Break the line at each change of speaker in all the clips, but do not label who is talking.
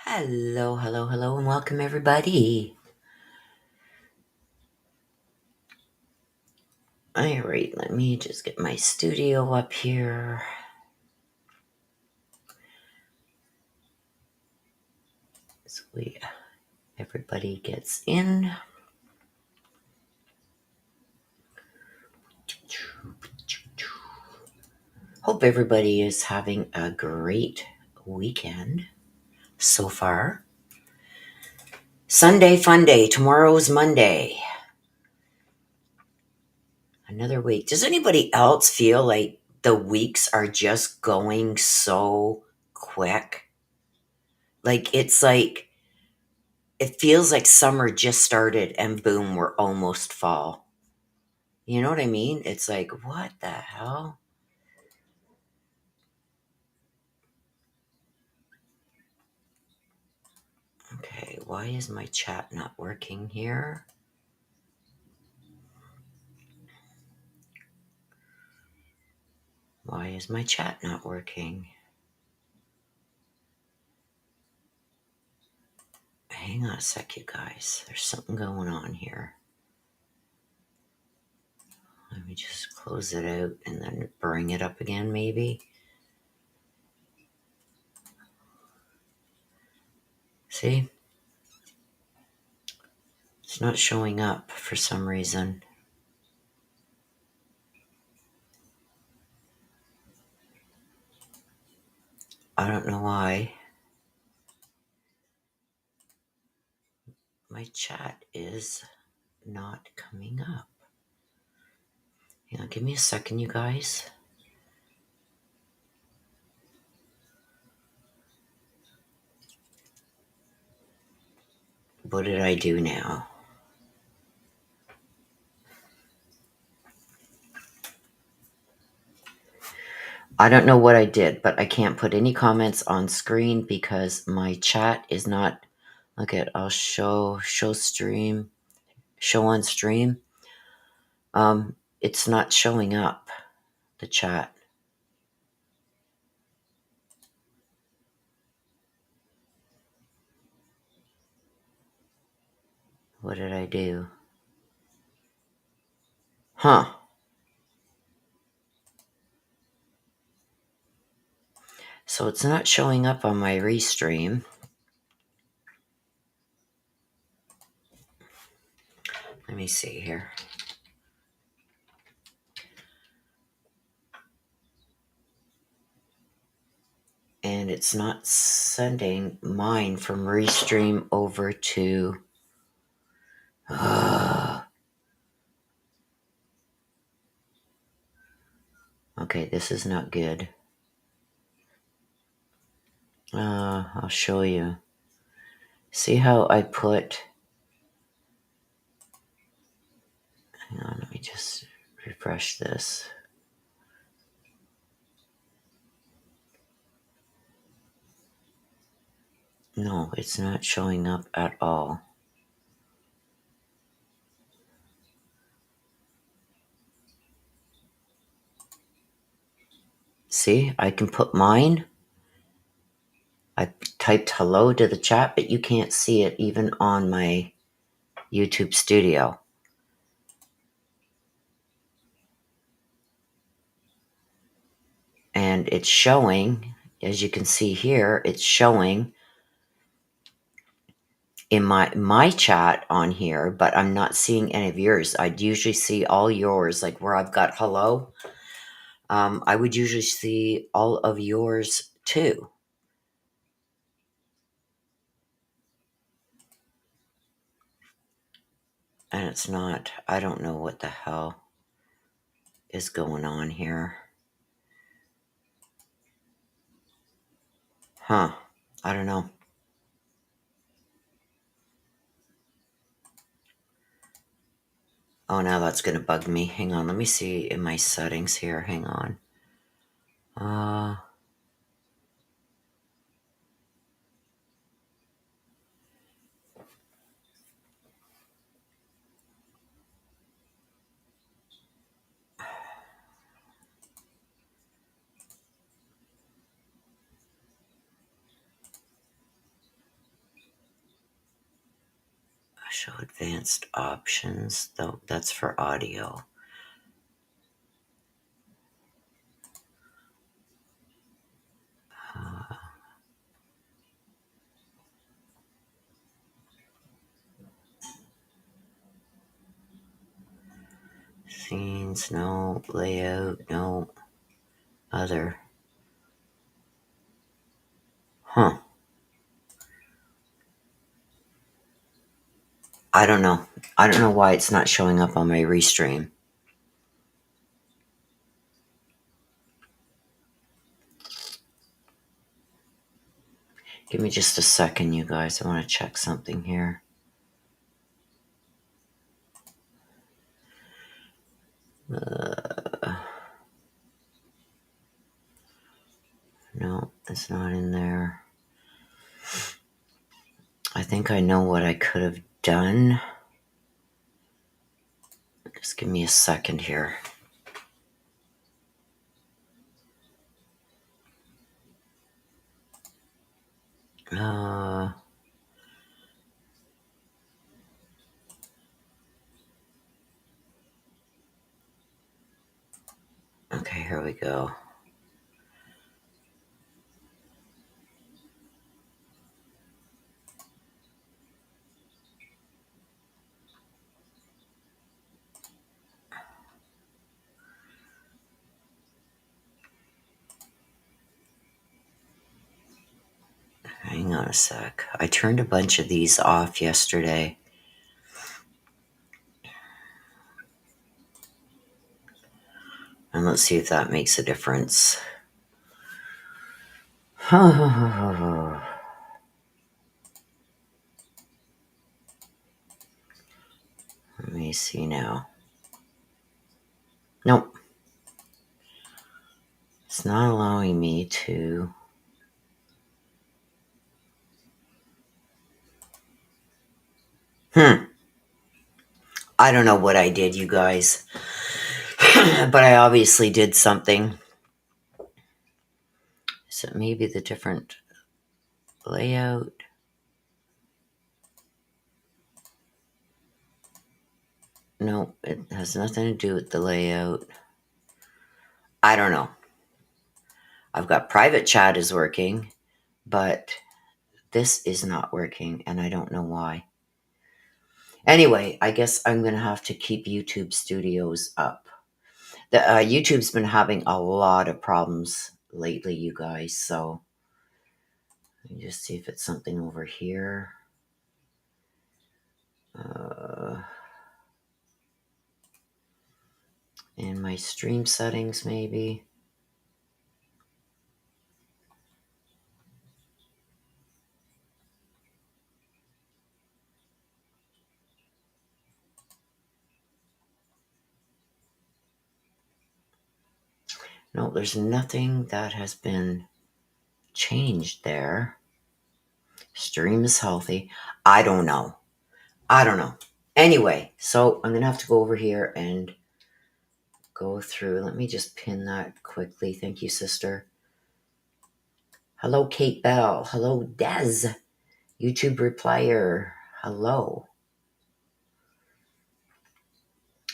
Hello, hello, hello, and welcome everybody. All right, let me just get my studio up here. So everybody gets in. Hope everybody is having a great weekend so far. Sunday fun day. Tomorrow's Monday. Another week. Does anybody else feel like the weeks are just going so quick? Like it feels like summer just started and boom, we're almost fall. You know what I mean? It's like, what the hell? Okay, why is my chat not working here? Why is my chat not working? Hang on a sec, you guys. There's something going on here. Let me just close it out and then bring it up again, maybe. See? It's not showing up for some reason. I don't know why. My chat is not coming up. Hang on, give me a second, you guys. What did I do now? I don't know what I did, but I can't put any comments on screen because my chat is not. Look at, I'll show stream, show on stream. It's not showing up, the chat. What did I do? Huh. So it's not showing up on my restream. Let me see here. And it's not sending mine from restream over to... Okay, this is not good. I'll show you. See how I put... Hang on, let me just refresh this. No, it's not showing up at all. See, I can put mine. I typed hello to the chat, but you can't see it even on my YouTube studio. And it's showing, as you can see here, it's showing in my chat on here, but I'm not seeing any of yours. I'd usually see all yours, like where I've got hello. I would usually see all of yours too. And it's not. I don't know what the hell is going on here. Huh. I don't know. Oh, now that's going to bug me. Hang on. Let me see in my settings here. Hang on. Show advanced options. Though that's for audio. Scenes, no. Layout, no. Other. Huh. I don't know. I don't know why it's not showing up on my restream. Give me just a second, you guys. I want to check something here. No, it's not in there. I think I know what I could have done. Just give me a second here. Okay, here we go. Hang on a sec. I turned a bunch of these off yesterday. And let's see if that makes a difference. Let me see now. Nope. It's not allowing me to. I don't know what I did, you guys. But I obviously did something. Is it maybe the different layout? No, it has nothing to do with the layout. I don't know. I've got private chat is working, but this is not working, and I don't know why. Anyway, I guess I'm going to have to keep YouTube Studios up. The YouTube's been having a lot of problems lately, you guys, so let me just see if it's something over here. In my stream settings, maybe. No, there's nothing that has been changed there. Stream is healthy. I don't know. Anyway, so I'm going to have to go over here and go through. Let me just pin that quickly. Thank you, sister. Hello, Kate Bell. Hello, Des. YouTube replier. Hello.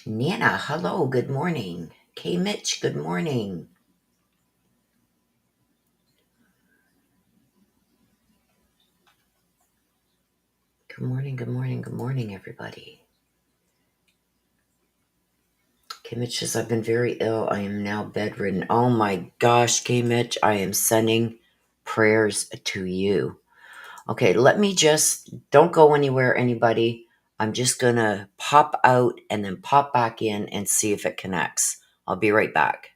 Nana, hello. Good morning. K Mitch, good morning. Good morning, everybody. K Mitch says, I've been very ill. I am now bedridden. Oh my gosh, K Mitch, I am sending prayers to you. Okay, let me just, don't go anywhere, anybody. I'm just going to pop out and then pop back in and see if it connects. I'll be right back.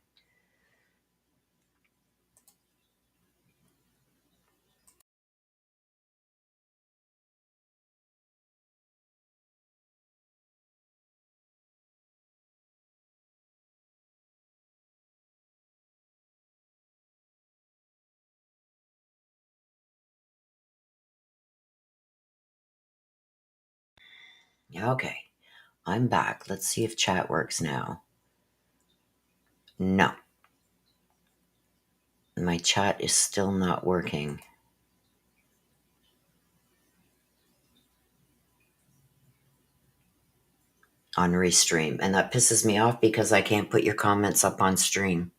Okay, I'm back. Let's see if chat works now. No. My chat is still not working. on Restream. And that pisses me off because I can't put your comments up on stream.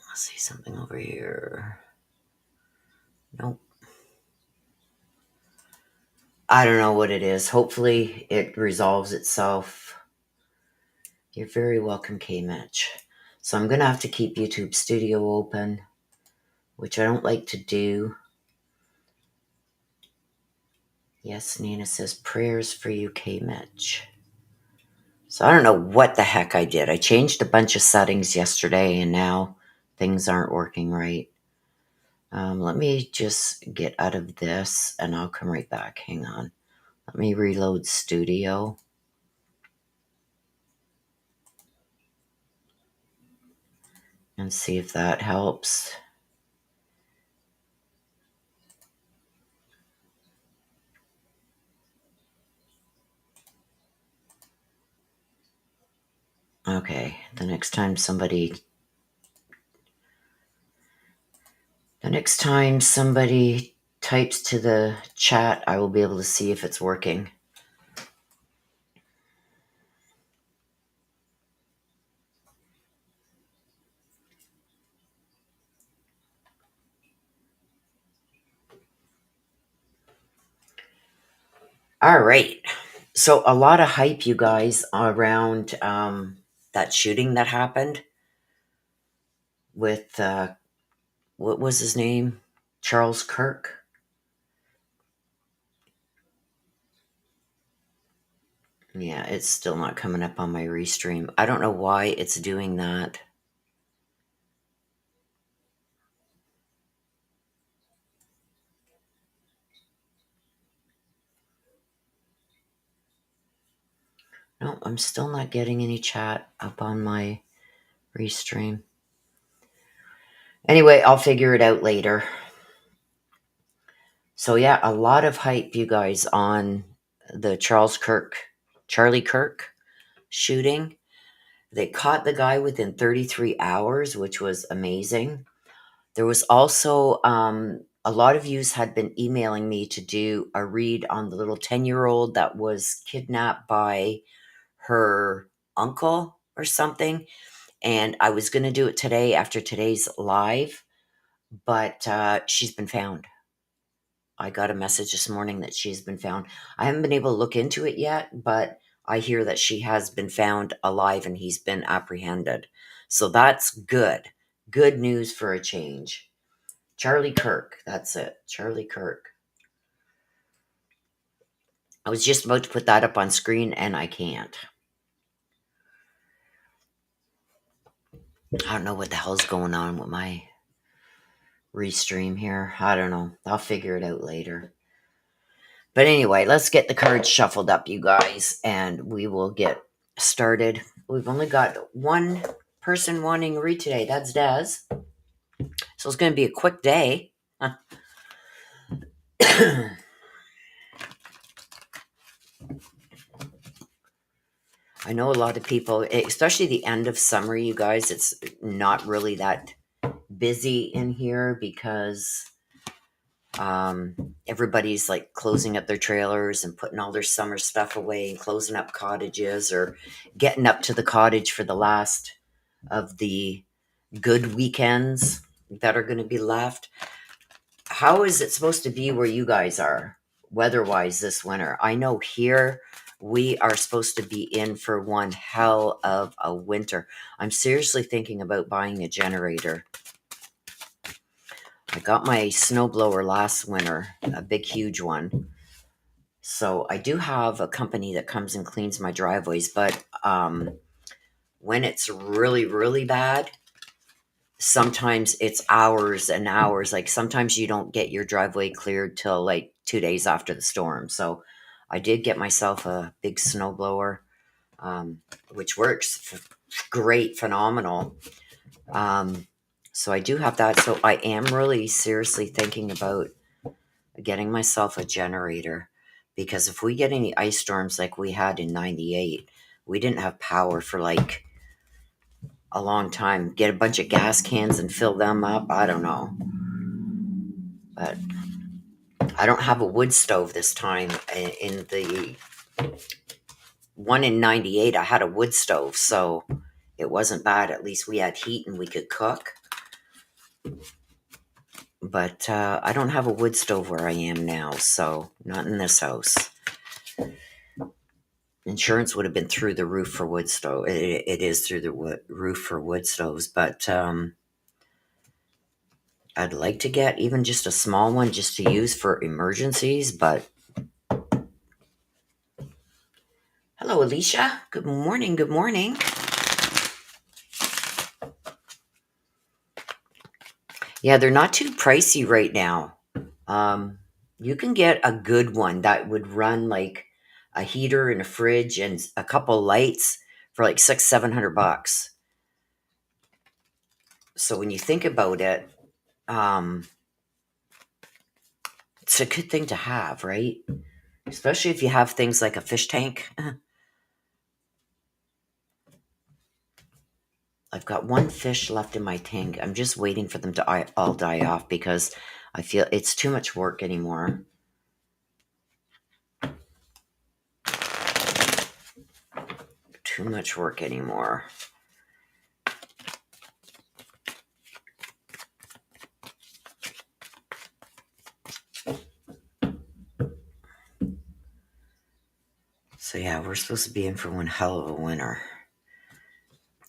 Let's see something over here. Nope. I don't know what it is. Hopefully it resolves itself. You're very welcome, K-Mitch. So I'm going to have to keep YouTube Studio open, which I don't like to do. Yes, Nina says, prayers for you, K-Mitch. So I don't know what the heck I did. I changed a bunch of settings yesterday, and now things aren't working right. Let me just get out of this, and I'll come right back. Hang on. Let me reload Studio. And see if that helps. Okay, the next time somebody types to the chat, I will be able to see if it's working. All right. So a lot of hype, you guys, around that shooting that happened with what was his name? Charles Kirk. Yeah, it's still not coming up on my restream. I don't know why it's doing that. No, I'm still not getting any chat up on my restream. Anyway, I'll figure it out later. So yeah, a lot of hype, you guys, on the Charlie Kirk shooting. They caught the guy within 33 hours, which was amazing. There was also a lot of yous had been emailing me to do a read on the little 10-year-old that was kidnapped by her uncle or something. And I was going to do it today after today's live, but she's been found. I got a message this morning that she's been found. I haven't been able to look into it yet, but I hear that she has been found alive and he's been apprehended. So that's good. Good news for a change. Charlie Kirk. That's it. Charlie Kirk. I was just about to put that up on screen and I can't. I don't know what the hell's going on with my restream here. I don't know. I'll figure it out later. But anyway, let's get the cards shuffled up, you guys, and we will get started. We've only got one person wanting to read today. That's Des. So it's going to be a quick day. I know a lot of people, especially the end of summer, you guys, it's not really that busy in here because everybody's like closing up their trailers and putting all their summer stuff away and closing up cottages or getting up to the cottage for the last of the good weekends that are going to be left. How is it supposed to be where you guys are weather-wise this winter? I know here we are supposed to be in for one hell of a winter. I'm seriously thinking about buying a generator. I got my snowblower last winter, a big, huge one. So I do have a company that comes and cleans my driveways, but when it's really, really bad, sometimes it's hours and hours. Like sometimes you don't get your driveway cleared till like 2 days after the storm. So I did get myself a big snowblower, which works great, phenomenal. So I do have that. So I am really seriously thinking about getting myself a generator, because if we get any ice storms like we had in 98, we didn't have power for like a long time. Get a bunch of gas cans and fill them up. I don't know. But I don't have a wood stove this time. In the one in 98, I had a wood stove, so it wasn't bad. At least we had heat and we could cook. But I don't have a wood stove where I am now, so not in this house. Insurance would have been through the roof for wood stove. It is through the roof for wood stoves, but I'd like to get even just a small one just to use for emergencies. But hello, Alicia. Good morning. Good morning. Yeah, they're not too pricey right now. You can get a good one that would run like a heater and a fridge and a couple lights for like $600-700. So when you think about it, um, it's a good thing to have, right? Especially if you have things like a fish tank. I've got one fish left in my tank. I'm just waiting for them to all die off because I feel it's too much work anymore. Too much work anymore. So yeah, we're supposed to be in for one hell of a winter.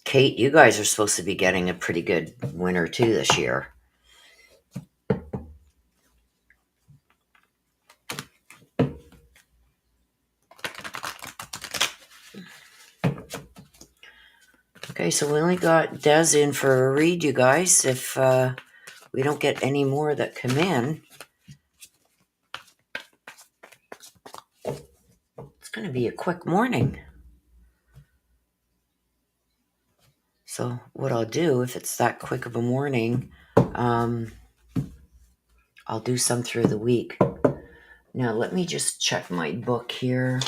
Kate, you guys are supposed to be getting a pretty good winter too this year. Okay, so we only got Des in for a read, you guys. If we don't get any more that come in, it's going to be a quick morning. So what I'll do, if it's that quick of a morning, I'll do some through the week. Now, let me just check my book here.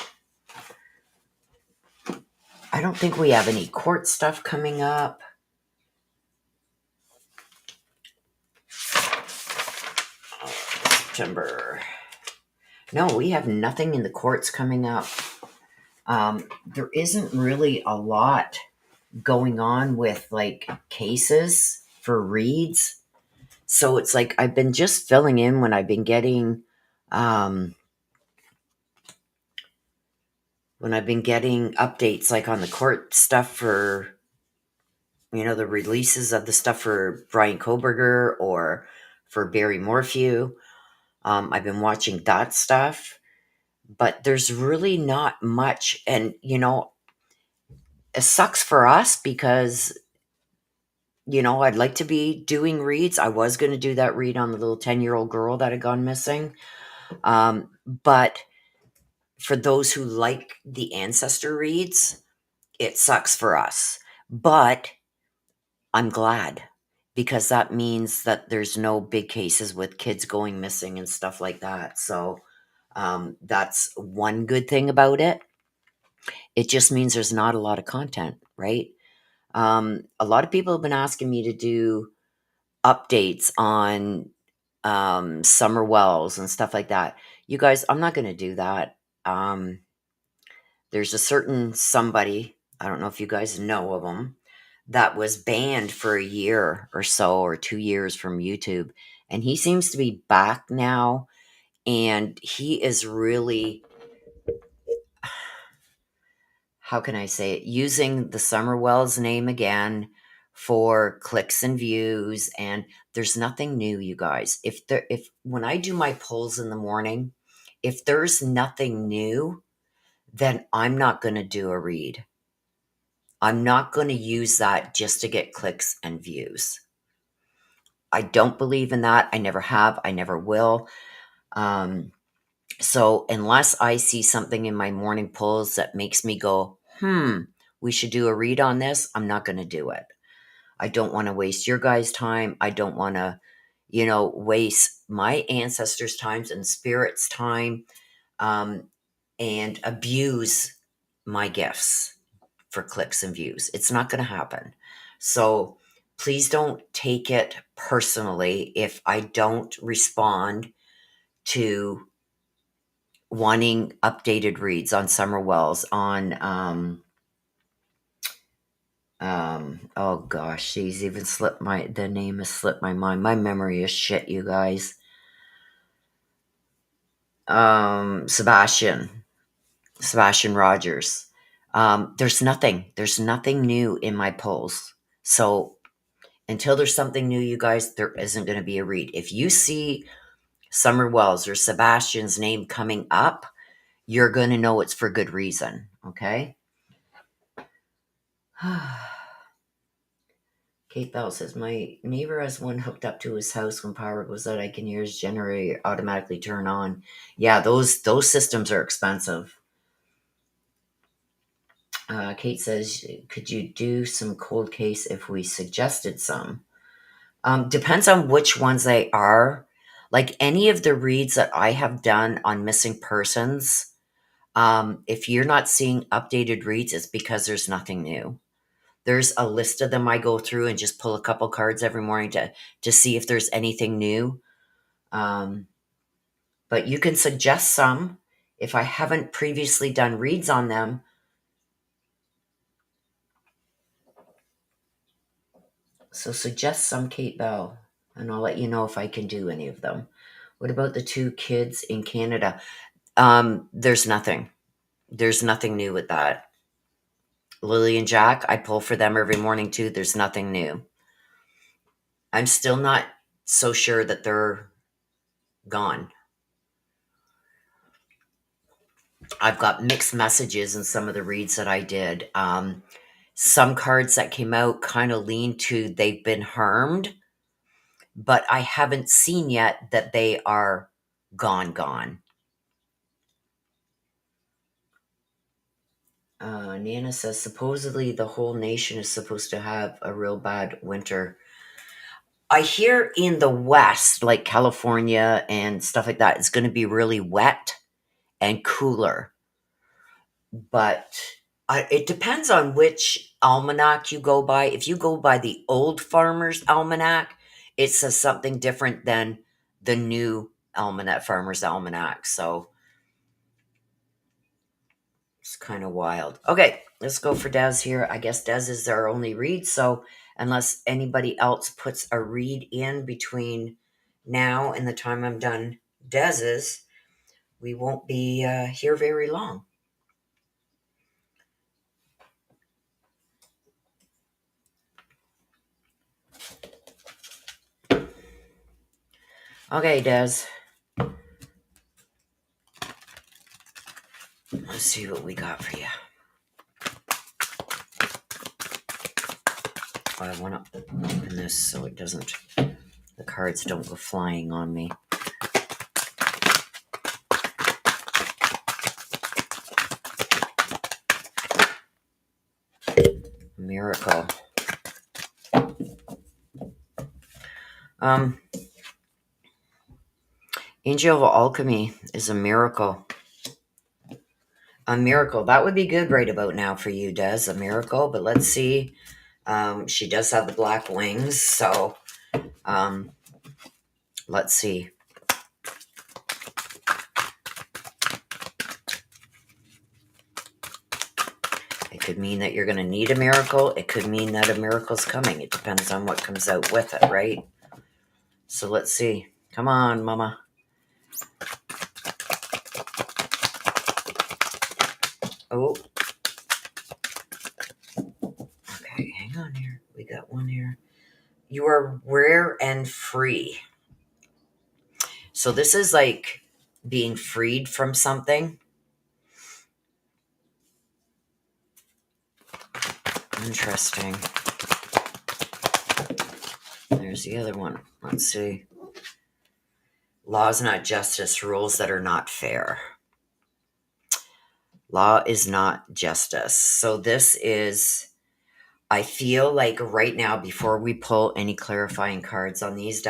I don't think we have any court stuff coming up. September. No, we have nothing in the courts coming up. There isn't really a lot going on with like cases for reads. So it's like I've been just filling in when I've been getting updates like on the court stuff for, the releases of the stuff for Brian Koberger or for Barry Morphew. I've been watching that stuff, but there's really not much. And, it sucks for us because, I'd like to be doing reads. I was going to do that read on the little 10-year-old girl that had gone missing. But for those who like the Ancestor reads, it sucks for us. But I'm glad because that means that there's no big cases with kids going missing and stuff like that. So that's one good thing about it. It just means there's not a lot of content, right? A lot of people have been asking me to do updates on summer wells and stuff like that. You guys, I'm not going to do that. There's a certain somebody, I don't know if you guys know of them, that was banned for a year or so or 2 years from YouTube. And he seems to be back now. And he is really, how can I say it, using the Summer Wells name again for clicks and views. And there's nothing new, you guys. If when I do my polls in the morning, if there's nothing new, then I'm not going to do a read. I'm not going to use that just to get clicks and views. I don't believe in that. I never have. I never will. So unless I see something in my morning polls that makes me go, we should do a read on this, I'm not going to do it. I don't want to waste your guys' time. I don't want to, waste my ancestors' times and spirits' time, and abuse my gifts for clicks and views. It's not going to happen. So please don't take it personally if I don't respond to wanting updated reads on Summer Wells, on oh gosh, she's even the name has slipped my mind. My memory is shit, you guys. Sebastian Rogers. There's nothing new in my polls. So until there's something new, you guys, there isn't going to be a read. If you see Summer Wells or Sebastian's name coming up, you're going to know it's for good reason. Okay. Kate Bell says, my neighbor has one hooked up to his house. When power goes out, I can hear his generator automatically turn on. Yeah, those systems are expensive. Kate says, could you do some cold case if we suggested some? Depends on which ones they are. Like any of the reads that I have done on missing persons, if you're not seeing updated reads, it's because there's nothing new. There's a list of them I go through and just pull a couple cards every morning to see if there's anything new. But you can suggest some. If I haven't previously done reads on them, so suggest some, Kate Bell, and I'll let you know if I can do any of them. What about the 2 kids in Canada? There's nothing. There's nothing new with that. Lily and Jack, I pull for them every morning too. There's nothing new. I'm still not so sure that they're gone. I've got mixed messages in some of the reads that I did. Some cards that came out kind of lean to they've been harmed, but I haven't seen yet that they are gone. Nana says, supposedly the whole nation is supposed to have a real bad winter. I hear in the West, like California and stuff like that, it's going to be really wet and cooler. But it depends on which almanac you go by. If you go by the old Farmer's Almanac, it says something different than the new Farmer's Almanac. So it's kind of wild. Okay, let's go for Des here. I guess Des is our only read. So unless anybody else puts a read in between now and the time I'm done Dez's, we won't be here very long. Okay, Des. Let's see what we got for you. I want to open this so it doesn't, the cards don't go flying on me. Miracle. Angel of Alchemy is a miracle. A miracle. That would be good right about now for you, Des. A miracle. But let's see. She does have the black wings. So let's see. It could mean that you're going to need a miracle. It could mean that a miracle's coming. It depends on what comes out with it, right? So let's see. Come on, Mama. Oh. Okay, hang on here. We got one here. You are rare and free. So this is like being freed from something. Interesting. There's the other one. Let's see. Law is not justice. Rules that are not fair. Law is not justice. So this is, I feel like right now, before we pull any clarifying cards on these,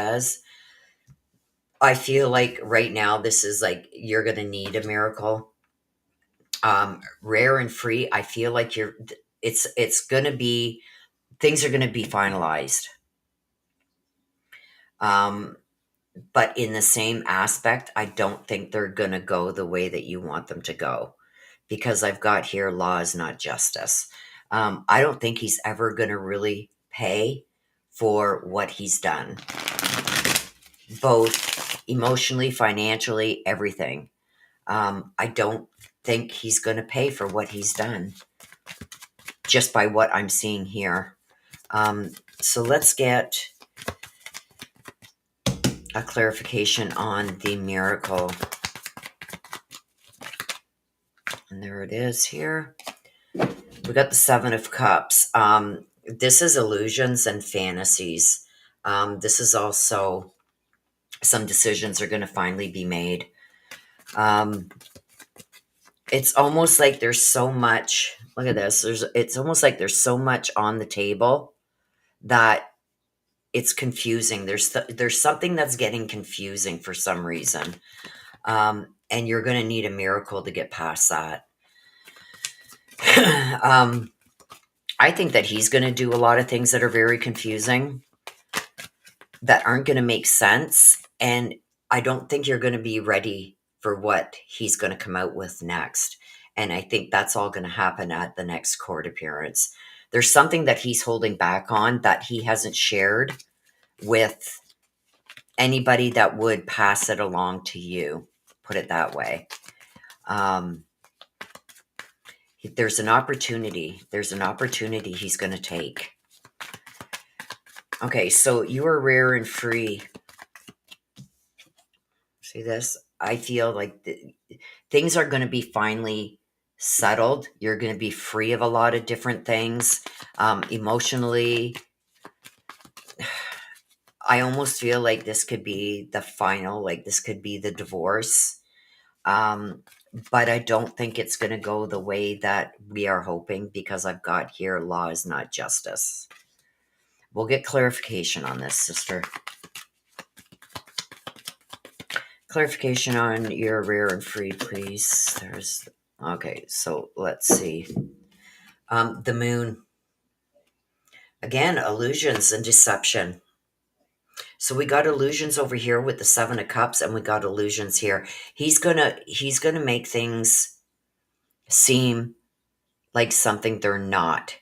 I feel like right now this is like you're going to need a miracle. Rare and free, I feel like it's going to be, things are going to be finalized. But in the same aspect, I don't think they're going to go the way that you want them to go, because I've got here law is not justice. I don't think he's ever going to really pay for what he's done, both emotionally, financially, everything. I don't think he's going to pay for what he's done just by what I'm seeing here. So let's get a clarification on the miracle. And there it is here. We got the Seven of Cups. This is illusions and fantasies. This is also some decisions are going to finally be made. It's almost like there's so much. Look at this. It's almost like there's so much on the table that it's confusing. There's something that's getting confusing for some reason, and you're going to need a miracle to get past that. I think that he's going to do a lot of things that are very confusing, that aren't going to make sense, and I don't think you're going to be ready for what he's going to come out with next. And I think that's all going to happen at the next court appearance. There's something that he's holding back on that he hasn't shared with anybody that would pass it along to you, put it that way. There's an opportunity he's going to take. Okay, so you are rare and free. See this? I feel like things are going to be finally settled. You're going to be free of a lot of different things. Emotionally, I almost feel like this could be the final, like this could be the divorce. But I don't think it's going to go the way that we are hoping, because I've got here law is not justice. We'll get clarification on this, sister. Clarification on your rare and free, please. Okay, so let's see. The moon. Again, illusions and deception. So we got illusions over here with the Seven of Cups, and we got illusions here. He's gonna make things seem like something they're not.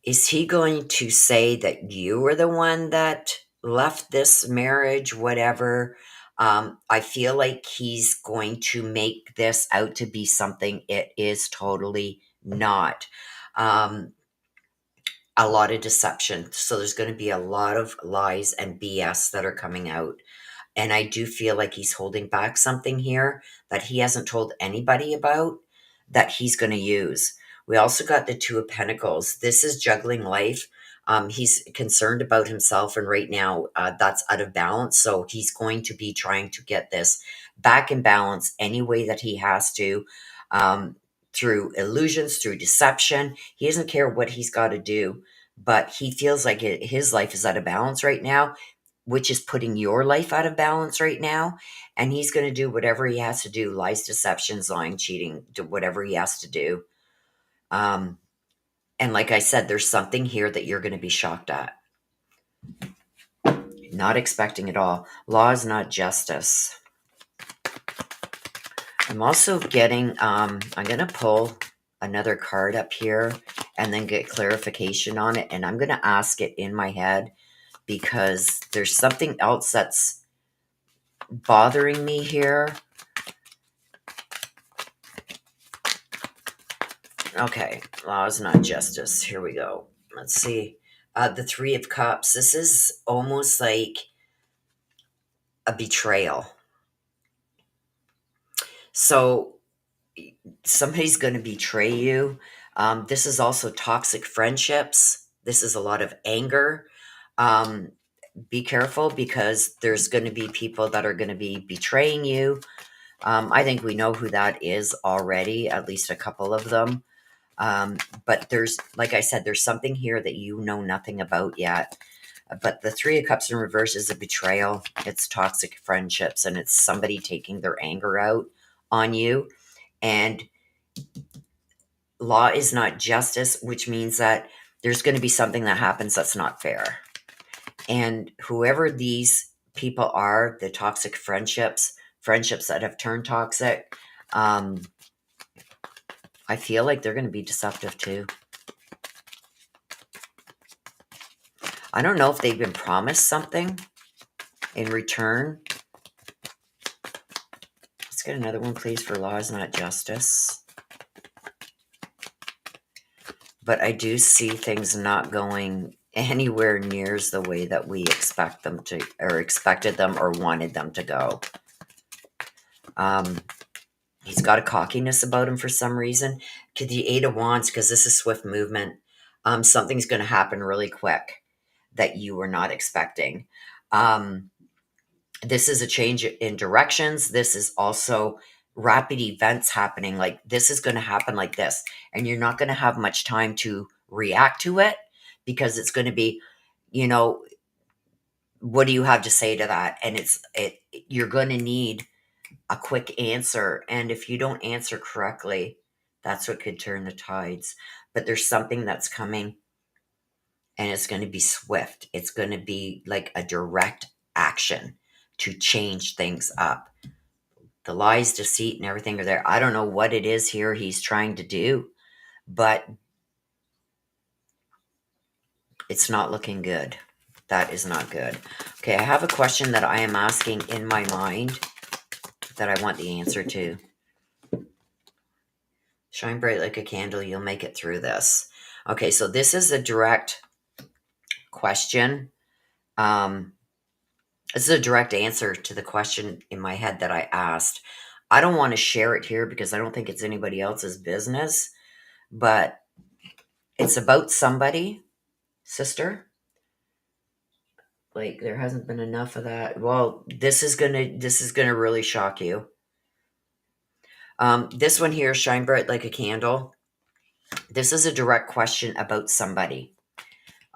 Is he going to say that you were the one that left this marriage, whatever? I feel like he's going to make this out to be something it is totally not. A lot of deception. So there's going to be a lot of lies and BS that are coming out. And I do feel like he's holding back something here that he hasn't told anybody about, that he's going to use. We also got the Two of Pentacles. This is juggling life. He's concerned about himself, and right now that's out of balance. So he's going to be trying to get this back in balance any way that he has to, through illusions, through deception. He doesn't care what he's got to do, but he feels like his life is out of balance right now, which is putting your life out of balance right now. And he's going to do whatever he has to do, lies, deceptions, lying, cheating, do whatever he has to do. And like I said, there's something here that you're going to be shocked at. Not expecting it all. Law is not justice. I'm also getting, I'm going to pull another card up here and then get clarification on it. And I'm going to ask it in my head, because there's something else that's bothering me here. Okay, law is not justice. Here we go. Let's see. The Three of Cups. This is almost like a betrayal. So somebody's going to betray you. This is also toxic friendships. This is a lot of anger. Be careful, because there's going to be people that are going to be betraying you. I think we know who that is already, at least a couple of them. But there's, like I said, there's something here that you know nothing about yet. But the Three of Cups in reverse is a betrayal. It's toxic friendships, and it's somebody taking their anger out on you. And law is not justice, which means that there's going to be something that happens that's not fair. And whoever these people are, the toxic friendships, friendships that have turned toxic. I feel like they're going to be deceptive too. I don't know if they've been promised something in return. Let's get another one, please, for laws, not justice. But I do see things not going anywhere near the way that we expect them to, or expected them, or wanted them to go. He's got a cockiness about him for some reason. The Eight of Wands, because this is swift movement. Something's going to happen really quick that you were not expecting. This is a change in directions. This is also rapid events happening. Like, this is going to happen like this, and you're not going to have much time to react to it, because it's going to be, you know, what do you have to say to that? And you're going to need a quick answer. And if you don't answer correctly, that's what could turn the tides. But there's something that's coming, and it's going to be swift. It's going to be like a direct action to change things up. The lies, deceit, and everything are there. I don't know what it is here he's trying to do, but it's not looking good. That is not good. Okay, I have a question that I am asking in my mind that I want the answer to. Shine bright like a candle, you'll make it through this. Okay, so this is a direct question. This is a direct answer to the question in my head that I asked. I don't want to share it here because I don't think it's anybody else's business, but it's about somebody, sister. Like, there hasn't been enough of that. Well, this is gonna really shock you. This one here, shine bright like a candle. This is a direct question about somebody.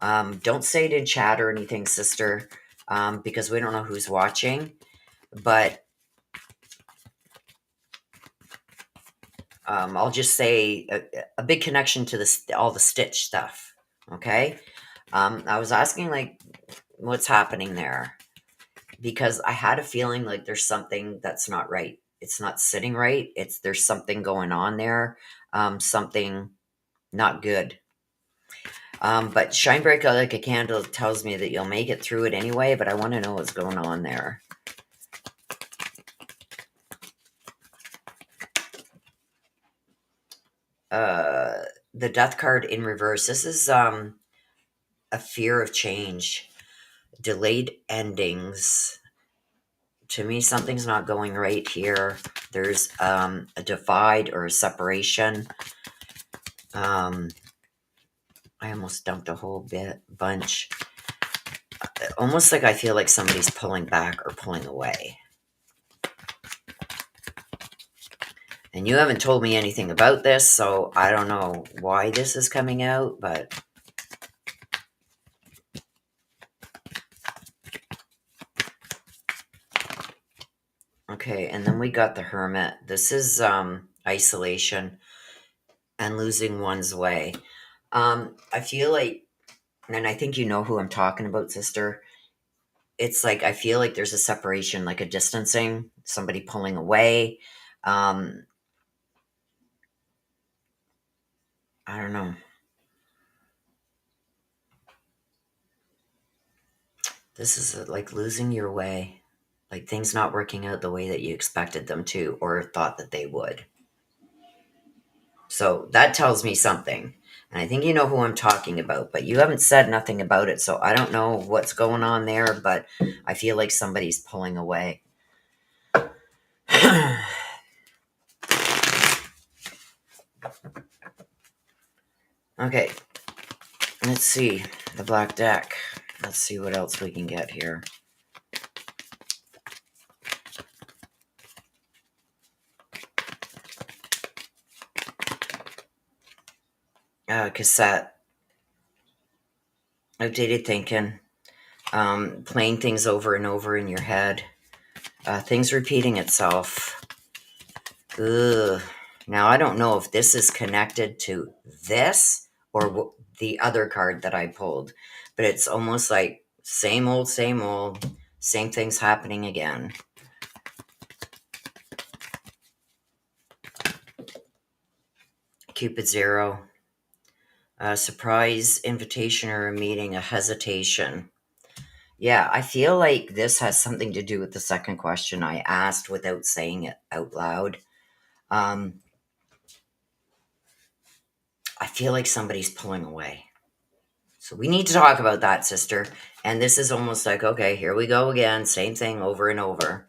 Don't say it in chat or anything, sister, because we don't know who's watching. But I'll just say a big connection to all the Stitch stuff. Okay, I was asking, like, what's happening there, because I had a feeling like there's something that's not right. It's not sitting right. There's something going on there, something not good. But shine bright like a candle tells me that you'll make it through it anyway, but I want to know what's going on there. The Death card in reverse. This is a fear of change, delayed endings. To me, something's not going right here. There's a divide or a separation. I almost dumped a whole bunch. Almost like I feel like somebody's pulling back or pulling away. And you haven't told me anything about this, so I don't know why this is coming out, but okay. And then we got the Hermit. This is isolation and losing one's way. I feel like, and I think you know who I'm talking about, sister. It's like, I feel like there's a separation, like a distancing, somebody pulling away. I don't know. This is like losing your way, like things not working out the way that you expected them to or thought that they would. So that tells me something. And I think you know who I'm talking about, but you haven't said nothing about it. So I don't know what's going on there, but I feel like somebody's pulling away. Okay. Let's see. The black deck. Let's see what else we can get here. Cassette. Outdated thinking. Playing things over and over in your head. Things repeating itself. Ugh. Now, I don't know if this is connected to this or the other card that I pulled, but it's almost like same old, Same thing's happening again. Cupid 0. A surprise invitation or a meeting, a hesitation. Yeah, I feel like this has something to do with the second question I asked without saying it out loud. Um, I feel like somebody's pulling away. So we need to talk about that, sister. And this is almost like, okay, here we go again. Same thing over and over.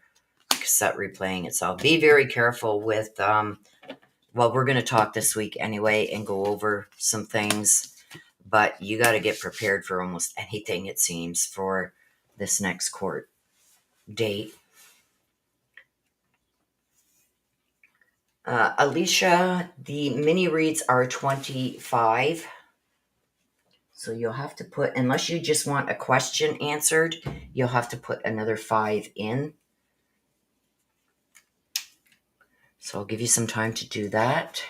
Cassette replaying itself. Be very careful with, well, we're going to talk this week anyway and go over some things. But you got to get prepared for almost anything, it seems, for this next court date. Alicia, the mini reads are 25. So you'll have to put, unless you just want a question answered, you'll have to put another 5 in. So I'll give you some time to do that.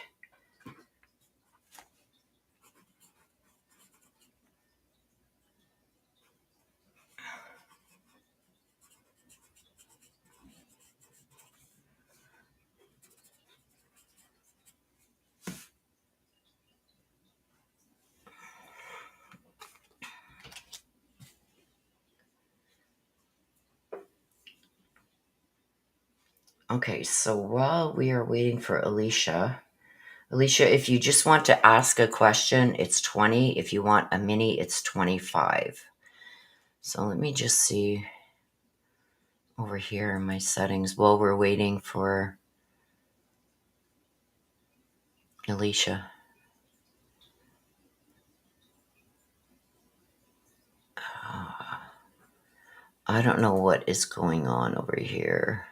Okay, so while we are waiting for Alicia, if you just want to ask a question, it's 20. If you want a mini, it's 25. So let me just see over here in my settings while we're waiting for Alicia. I don't know what is going on over here.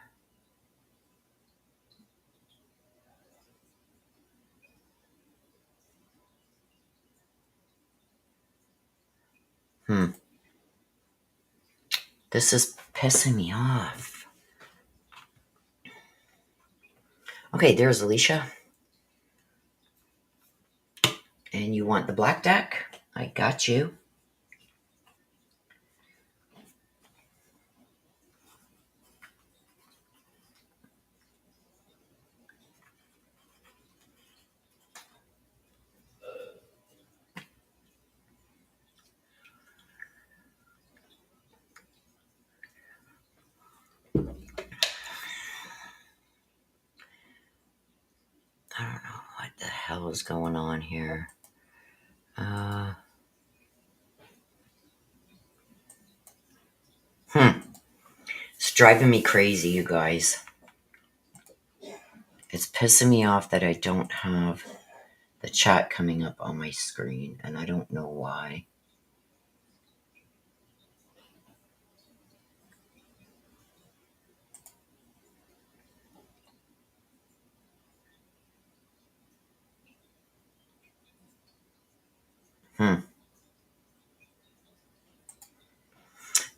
This is pissing me off. Okay, there's Alicia. And you want the black deck? I got you. I don't know what the hell is going on here. It's driving me crazy, you guys. It's pissing me off that I don't have the chat coming up on my screen, and I don't know why.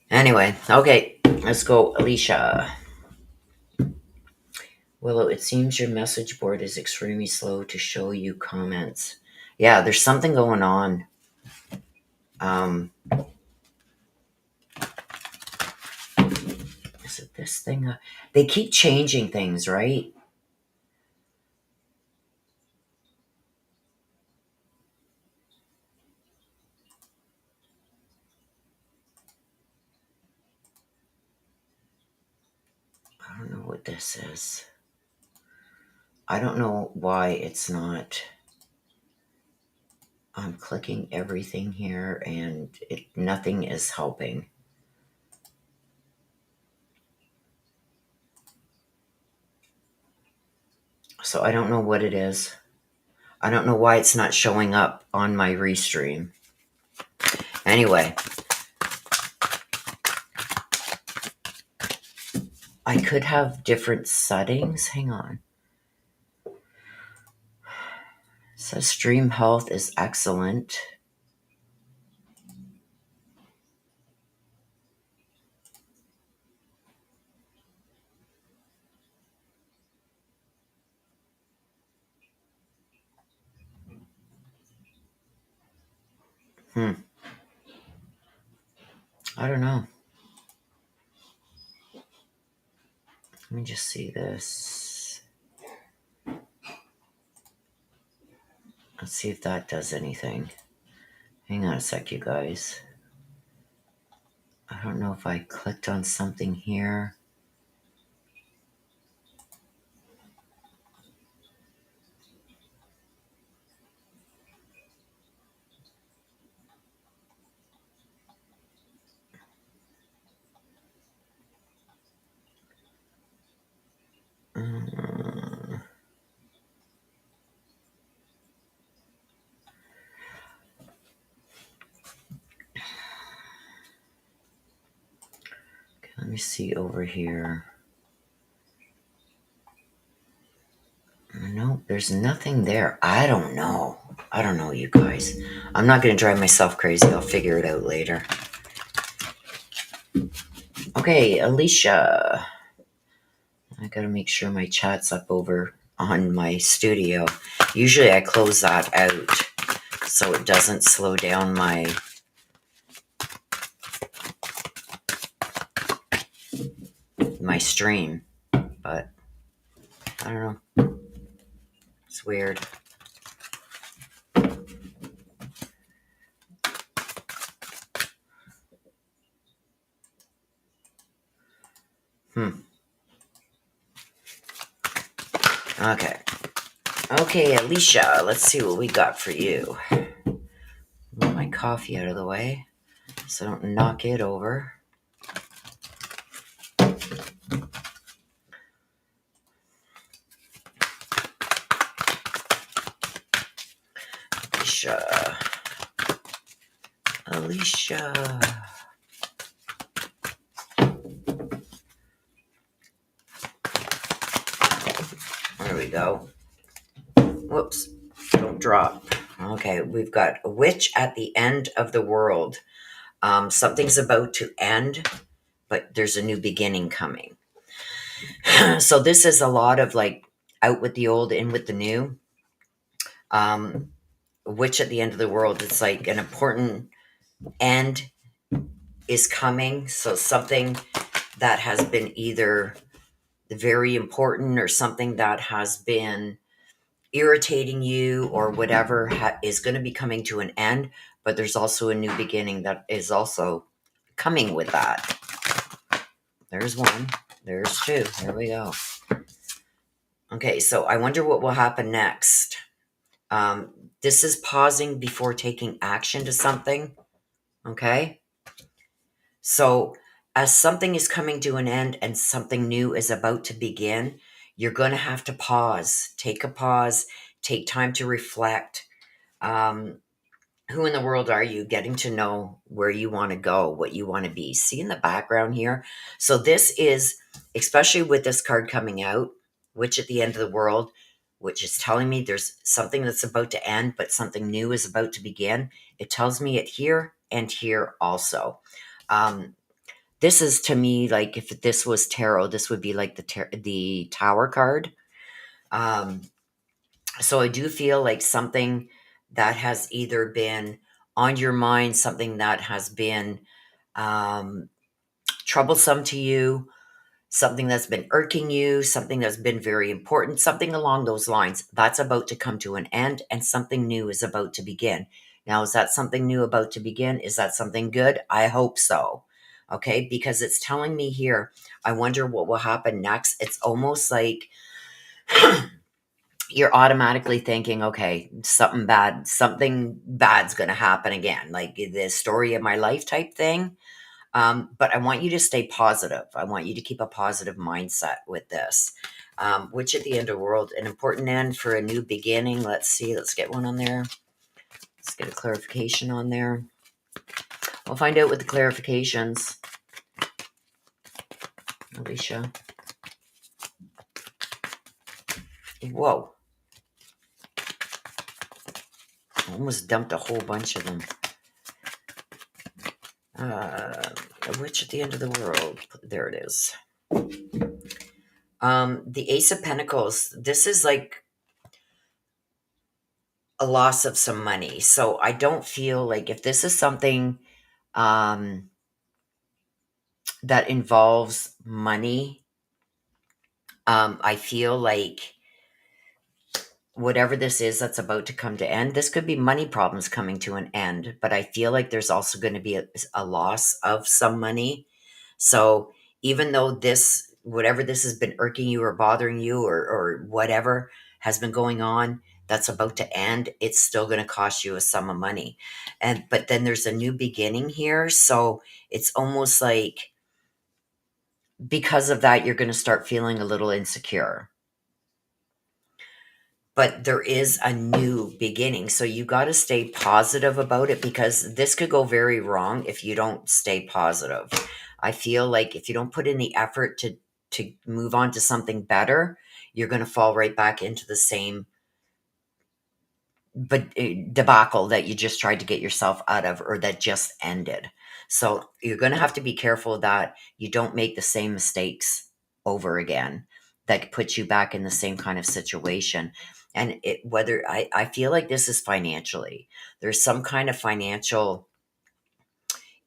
Anyway, okay, let's go, Alicia. Willow, it seems your message board is extremely slow to show you comments. Yeah, there's something going on. Is it this thing? They keep changing things, right? I don't know what this is. I don't know why it's not. I'm clicking everything here and nothing is helping. So I don't know what it is. I don't know why it's not showing up on my restream. Anyway, I could have different settings. Hang on. It says stream health is excellent. I don't know. Let me just see this. Let's see if that does anything. Hang on a sec, you guys. I don't know if I clicked on something here. Okay, let me see over here. No, there's nothing there. I don't know. I don't know, you guys. I'm not going to drive myself crazy. I'll figure it out later. Okay, Alicia. I got to make sure my chat's up over on my studio. Usually I close that out so it doesn't slow down my stream. But I don't know. It's weird. Okay. Okay, Alicia, let's see what we got for you. Get my coffee out of the way so I don't knock it over. Alicia. There we go. Whoops. Don't drop. Okay, we've got a witch at the end of the world. Something's about to end, but there's a new beginning coming. So this is a lot of like out with the old, in with the new. Witch at the end of the world. It's like an important end is coming. So something that has been either very important or something that has been irritating you or whatever is going to be coming to an end, but there's also a new beginning that is also coming with that. There's one. There's two. There we go. Okay, so I wonder what will happen next. This is pausing before taking action to something. Okay? So, as something is coming to an end and something new is about to begin, you're going to have to pause. Take a pause. Take time to reflect. Who in the world are you? Getting to know where you want to go, what you want to be. See in the background here? So this is, especially with this card coming out, Witch at the End of the World, which is telling me there's something that's about to end, but something new is about to begin. It tells me it here and here also. This is, to me, like if this was tarot, this would be like the Tower card. So I do feel like something that has either been on your mind, something that has been troublesome to you, something that's been irking you, something that's been very important, something along those lines, that's about to come to an end and something new is about to begin. Now, is that something new about to begin? Is that something good? I hope so. Okay, because it's telling me here, I wonder what will happen next. It's almost like you're automatically thinking, okay, something bad's going to happen again, like the story of my life type thing. But I want you to stay positive. I want you to keep a positive mindset with this. Which at the end of the world, an important end for a new beginning. Let's see. Let's get one on there. Let's get a clarification on there. We'll find out with the clarifications. Alicia. Whoa. Almost dumped a whole bunch of them. A witch at the end of the world. There it is. The Ace of Pentacles. This is like a loss of some money. So I don't feel like if this is something that involves money, I feel like whatever this is that's about to come to end, this could be money problems coming to an end, but I feel like there's also going to be a loss of some money. So even though this, whatever this has been irking you or bothering you, or whatever has been going on that's about to end, it's still going to cost you a sum of money. And but then there's a new beginning here. So it's almost like because of that, you're going to start feeling a little insecure, but there is a new beginning. So you got to stay positive about it, because this could go very wrong if you don't stay positive. I feel like if you don't put in the effort to move on to something better, you're going to fall right back into the same but debacle that you just tried to get yourself out of, or that just ended. So you're going to have to be careful that you don't make the same mistakes over again that puts you back in the same kind of situation. And whether I feel like this is financially, there's some kind of financial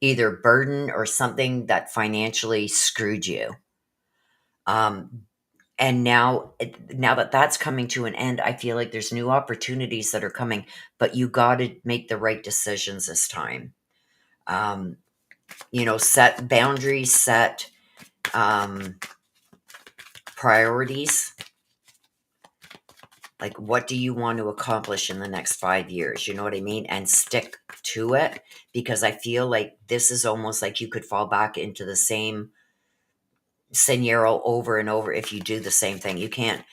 either burden or something that financially screwed you. Um, and now that that's coming to an end, I feel like there's new opportunities that are coming, but you got to make the right decisions this time. um, set boundaries, set um, priorities. Like, what do you want to accomplish in the next 5 years? You know what I mean? And stick to it, because I feel like this is almost like you could fall back into the same scenario over and over if you do the same thing. You can't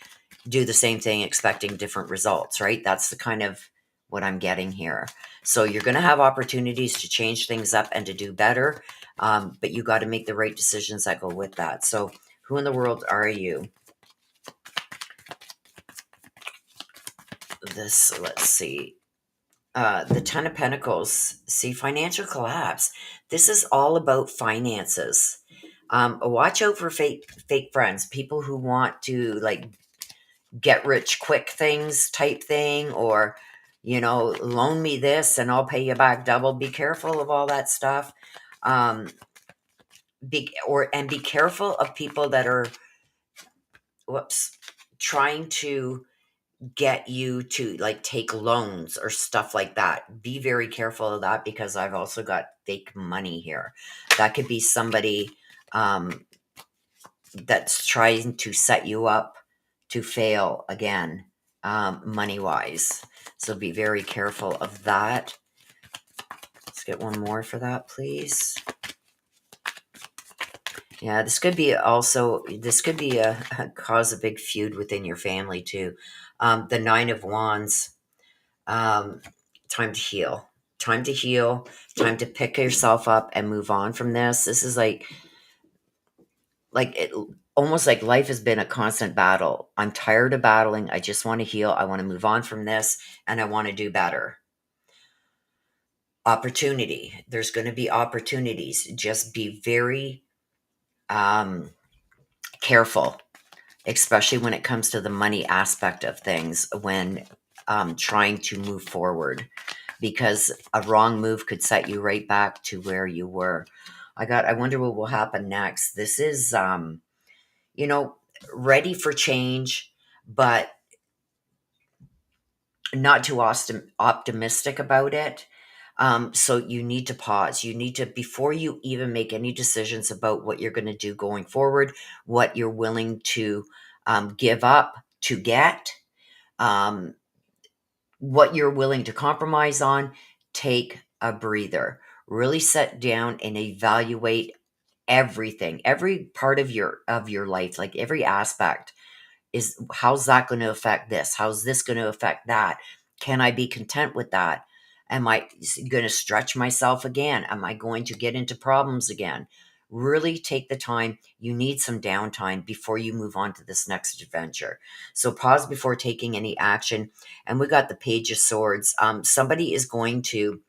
do the same thing expecting different results, right? That's the kind of what I'm getting here. So you're going to have opportunities to change things up and to do better, but you got to make the right decisions that go with that. So who in the world are you? Let's see. The Ten of Pentacles. See, financial collapse. This is all about finances. Watch out for fake friends, people who want to like get rich quick things type thing, or loan me this and I'll pay you back double. Be careful of all that stuff. um be careful of people that are, whoops, trying to get you to like take loans or stuff like that. Be very careful of that, because I've also got fake money here. That could be somebody um that's trying to set you up to fail again, money wise. So be very careful of that. Let's get one more for that, please. Yeah, this could be cause a big feud within your family too. The Nine of Wands. Um, time to heal. Time to heal. Time to pick yourself up and move on from this. This is like it, almost like life has been a constant battle. I'm tired of battling. I just want to heal. I want to move on from this, and I want to do better. Opportunity. There's going to be opportunities. Just be very um, careful, especially when it comes to the money aspect of things when trying to move forward, because a wrong move could set you right back to where you were. I wonder what will happen next. This is you know, ready for change, but not too optimistic about it. So you need to pause. You need to, before you even make any decisions about what you're going to do going forward, what you're willing to give up to get, um, what you're willing to compromise on, take a breather. Really sit down and evaluate everything, every part of your life, like every aspect. Is how's that going to affect this? How's this going to affect that? Can I be content with that? Am I going to stretch myself again? Am I going to get into problems again? Really take the time. You need some downtime before you move on to this next adventure. So pause before taking any action. And we got the Page of Swords. Somebody is going to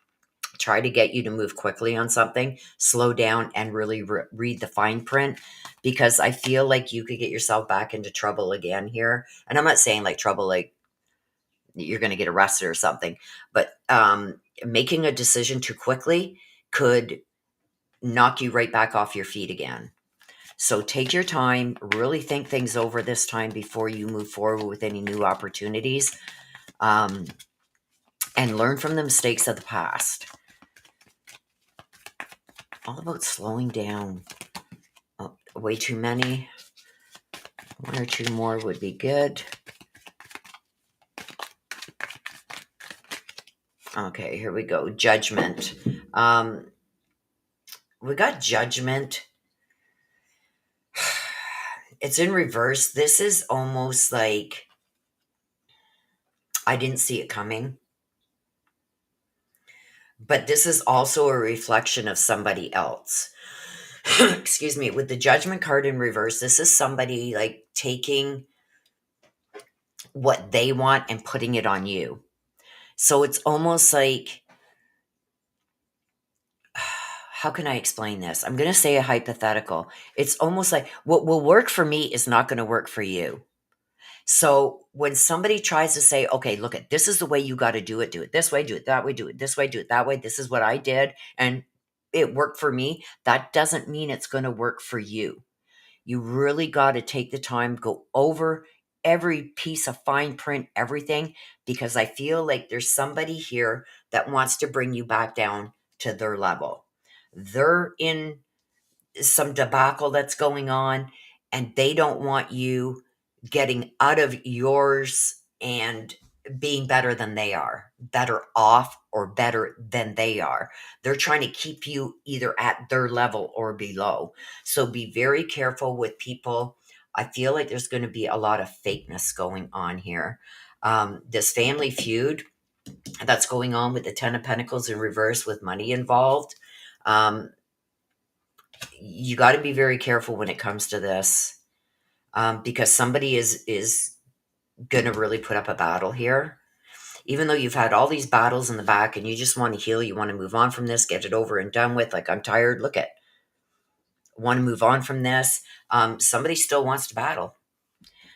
try to get you to move quickly on something. Slow down and really read the fine print, because I feel like you could get yourself back into trouble again here. And I'm not saying like trouble like you're going to get arrested or something, but making a decision too quickly could knock you right back off your feet again. So take your time, really think things over this time before you move forward with any new opportunities, um, and learn from the mistakes of the past. All about slowing down. Oh, way too many. One or two more would be good. Okay, here we go. Judgment. We got judgment. It's in reverse. This is almost like I didn't see it coming. But this is also a reflection of somebody else. Excuse me. With the judgment card in reverse, this is somebody like taking what they want and putting it on you. So it's almost like, how can I explain this? I'm going to say a hypothetical. It's almost like what will work for me is not going to work for you. So when somebody tries to say, okay, look at this is the way you got to do it this way, do it that way, do it this way, do it that way. This is what I did. And it worked for me. That doesn't mean it's going to work for you. You really got to take the time, go over every piece of fine print, everything, because I feel like there's somebody here that wants to bring you back down to their level. They're in some debacle that's going on, and they don't want you getting out of yours and being better than they are, better off or better than they are. They're trying to keep you either at their level or below. So be very careful with people. I feel like there's going to be a lot of fakeness going on here. This family feud that's going on with the Ten of Pentacles in reverse with money involved. You got to be very careful when it comes to this, because somebody is going to really put up a battle here. Even though you've had all these battles in the back and you just want to heal, you want to move on from this, get it over and done with. Like, I'm tired. Look at, want to move on from this. Somebody still wants to battle.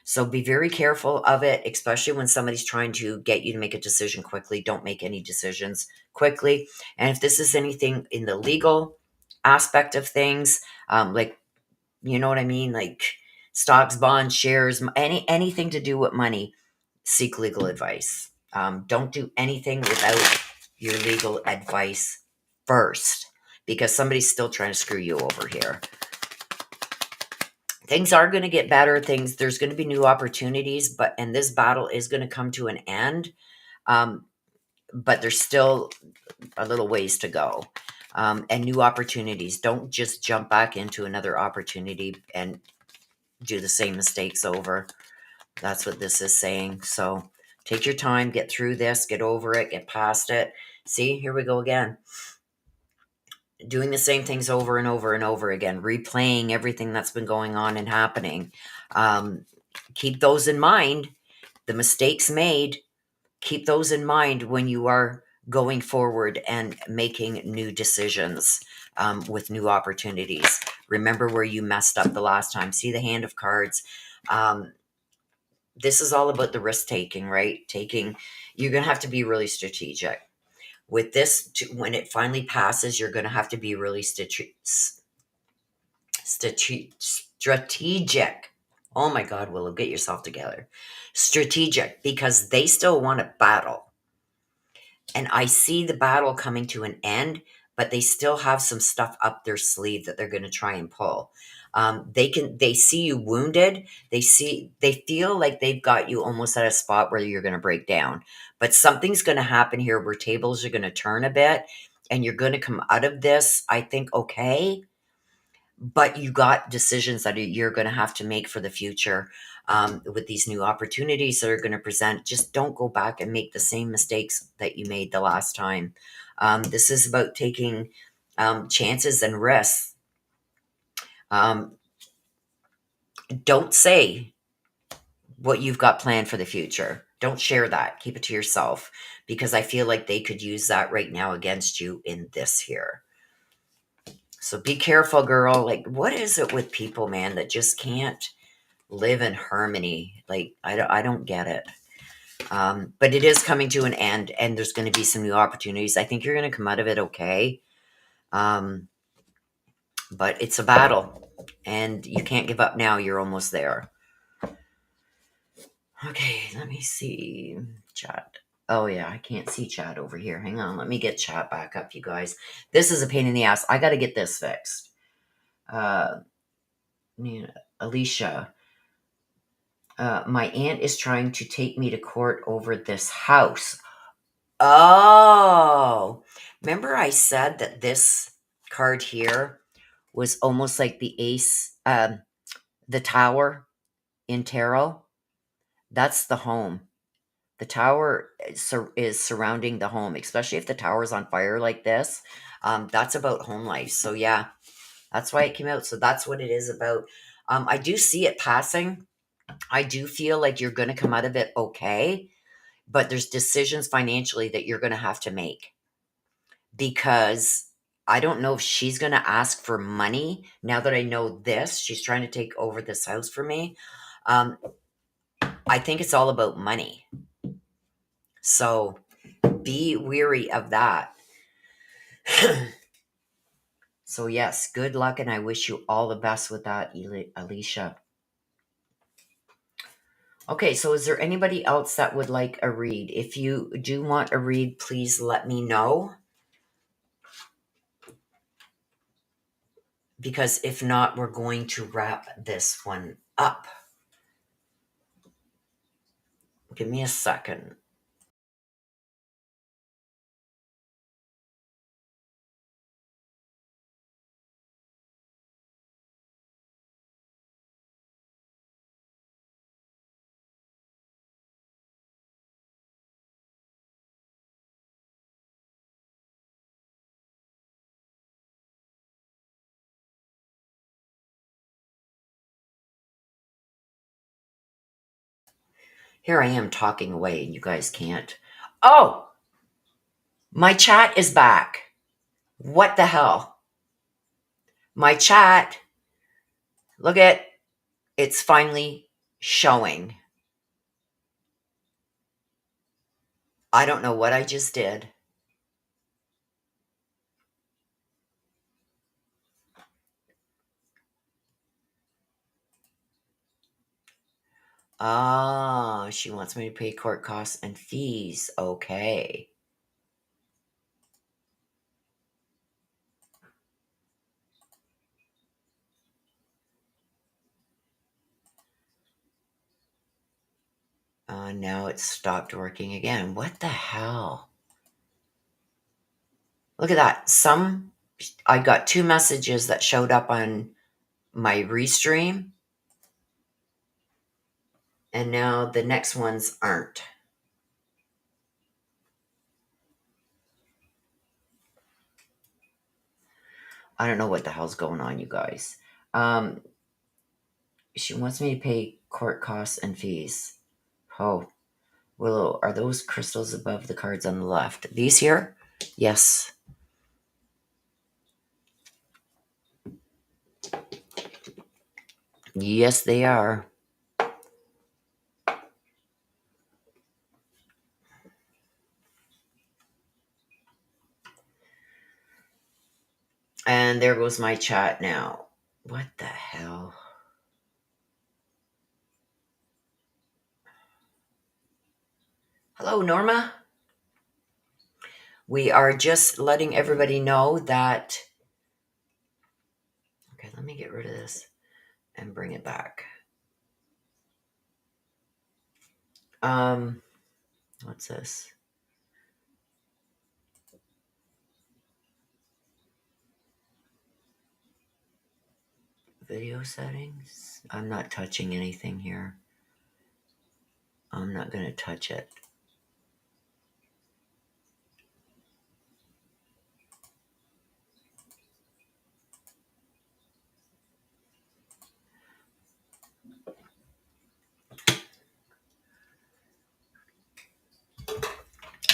So be very careful of it, especially when somebody's trying to get you to make a decision quickly. Don't make any decisions quickly. And if this is anything in the legal aspect of things, like, you know what I mean? Like stocks, bonds, shares, anything to do with money, seek legal advice. Don't do anything without your legal advice first, because somebody's still trying to screw you over here. Things are going to get better. There's going to be new opportunities, and this battle is going to come to an end. But there's still a little ways to go. And new opportunities. Don't just jump back into another opportunity and do the same mistakes over. That's what this is saying. So take your time, get through this, get over it, get past it. See, here we go again. Doing the same things over and over and over again, replaying everything that's been going on and happening. Keep those in mind. The mistakes made, keep those in mind when you are going forward and making new decisions, with new opportunities. Remember where you messed up the last time. See the Hand of Cards. This is all about the risk taking, right? You're going to have to be really strategic. With this, when it finally passes, you're going to have to be really strategic. Oh my God, Willow, get yourself together. Strategic, because they still want to battle. And I see the battle coming to an end, but they still have some stuff up their sleeve that they're going to try and pull. They see you wounded. They feel like they've got you almost at a spot where you're going to break down, but something's going to happen here where tables are going to turn a bit and you're going to come out of this, I think, okay. But you got decisions that you're going to have to make for the future, with these new opportunities that are going to present. Just don't go back and make the same mistakes that you made the last time. This is about taking chances and risks. Don't say what you've got planned for the future. Don't share that. Keep it to yourself, because I feel like they could use that right now against you in this here. So be careful, girl. Like, what is it with people, man, that just can't live in harmony? Like, I don't get it. But it is coming to an end, and there's going to be some new opportunities. I think you're going to come out of it okay. But it's a battle. And you can't give up now. You're almost there. Okay, let me see. Chat. Oh, yeah, I can't see chat over here. Hang on. Let me get chat back up, you guys. This is a pain in the ass. I got to get this fixed. Alicia. My aunt is trying to take me to court over this house. Oh, remember I said that this card here was almost like the ace, the tower in tarot? That's the home. The tower is surrounding the home, especially if the tower is on fire like this. That's about home life. So, yeah, that's why it came out. So, that's what it is about. I do see it passing. I do feel like you're going to come out of it okay, but there's decisions financially that you're going to have to make because I don't know if she's going to ask for money. Now that I know this, she's trying to take over this house for me. I think it's all about money. So be weary of that. So, yes, good luck, and I wish you all the best with that, Alicia. Okay, so is there anybody else that would like a read? If you do want a read, please let me know. Because if not, we're going to wrap this one up. Give me a second. Here I am talking away, and you guys can't. Oh, my chat is back. What the hell? My chat, look at it's finally showing. I don't know what I just did. Ah, she wants me to pay court costs and fees. Okay. Now it's stopped working again. What the hell? Look at that. I got 2 messages that showed up on my restream, and now the next ones aren't. I don't know what the hell's going on, you guys. She wants me to pay court costs and fees. Oh, Willow, are those crystals above the cards on the left? These here? Yes. Yes, they are. And there goes my chat now. What the hell? Hello, Norma. We are just letting everybody know that. Okay, let me get rid of this and bring it back. What's this? Video settings. I'm not touching anything here. I'm not going to touch it.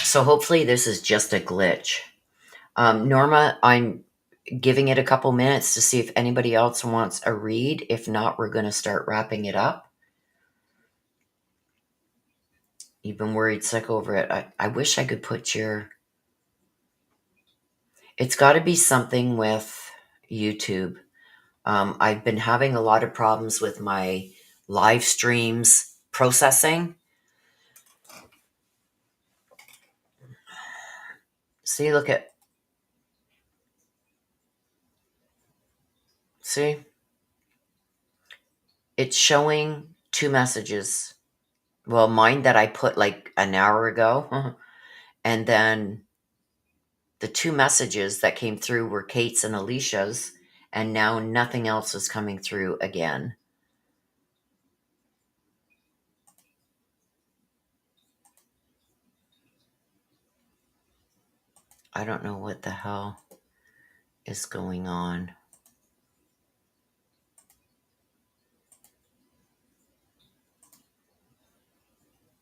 So hopefully this is just a glitch. Norma, I'm giving it a couple minutes to see if anybody else wants a read. If not, we're going to start wrapping it up. You've been worried sick over it. I wish I could put your... It's got to be something with YouTube. I've been having a lot of problems with my live streams processing. See, look at, see, it's showing two messages. Well, mine that I put like an hour ago, and then the two messages that came through were Kate's and Alicia's, and now nothing else is coming through again. I don't know what the hell is going on.